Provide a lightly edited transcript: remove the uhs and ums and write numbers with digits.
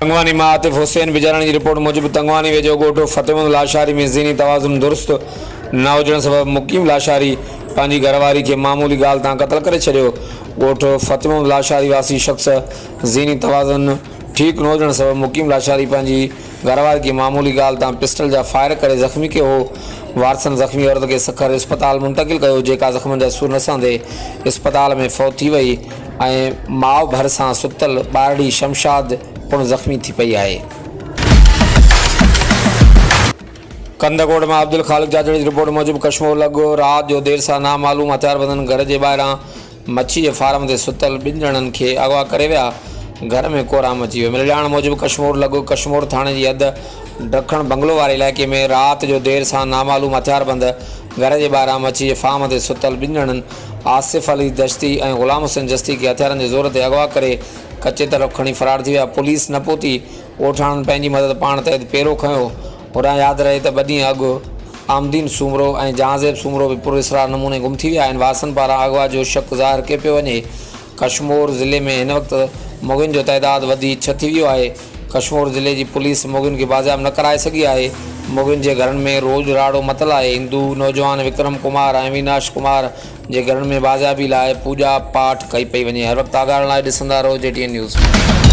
तंगवानी मां आतिफ हुसैन बिजाराणी की रिपोर्ट मूजिब तंगवानी वेझो ॻोठ फतेहमंद लाशारी में ज़हनी तवाज़ुन दुरुस्त न हुजण सबबि मुक़ीम लाशारी पंहिंजी घरवारी के मामूली ॻाल्हि तां क़त्ल करे छॾियो। ॻोठ फतेहमंद लाशारी वासी शख़्स ज़हनी तवाज़ुन ठीक न हुजण सबबि मुक़ीम लाशारी पंहिंजी घरवारी की मामूली ॻाल्हि तां पिस्टल जा फायर करे ज़ख़्मी कयो हो। वारसन ज़ख़्मी औरत के सखर अस्पताल मुंतकिल कयो, जेका ज़ख़्मनि जा सूर न सहंदे अस्पताल में फौत थी वई ऐं माउ भरिसां सुतल ॿारड़ी शमशाद पिणु ज़ख़्मी थी पई आहे। कंदकोट में अब्दुल खालिक जाजड़ी की रिपोर्ट मूजिब कश्मीर लॻो रात जो देर सां नामालूम हथियारबंदनि घर के ॿाहिरां मच्छी के फार्म ते सुतल 2 ॼणनि खे अगवा करे विया। घर में कोराम अची वियो। मिल ॼाण मूजिब कश्मीर लॻो कश्मीर थाने की हद ॾखण बंगलो वारे इलाइक़े में रात जो देर सां नामालूम हथियारबंद घर के ॿाहिरां मच्छी के फार्म ते सुतल 2 ॼणनि आसिफ अली दश्ती और ग़ुलाम हुसैन दश्ती के हथियारनि के ज़ोर ते अगवा करे कच्चे तरफ़ खणी फरार थी विया। पुलिस न पहुती, ॻोठाणनि पंहिंजी मदद पाण तहत पेरो खयो। होॾां यादि रहे त 2 ॾींहं अॻु आमदीन सूमरो और जहाज़ेब सूमरो भी पुरस्कार नमूने गुम थी विया। वासन पारां अगवा जो शक ज़ाहिर कयो पियो वञे। कश्मीर ज़िले में इन वक्त मुग़िन जो तइदाद वधी 6 थी वियो आहे। कश्मीर ज़िले की पुलिस मुग़िन के बाज़ियाब न कराए सघी आहे। मुग़िन के घरनि में रोज़ राड़ो मतल आहे। हिंदू नौजवान विक्रम कुमार और अविनाश कुमार के घरनि में बाज़ियाबी लाइ पूजा पाठ कई पई वञे। हर वक्त आगाह लाइ ॾिसंदा रहो JTN न्यूज़।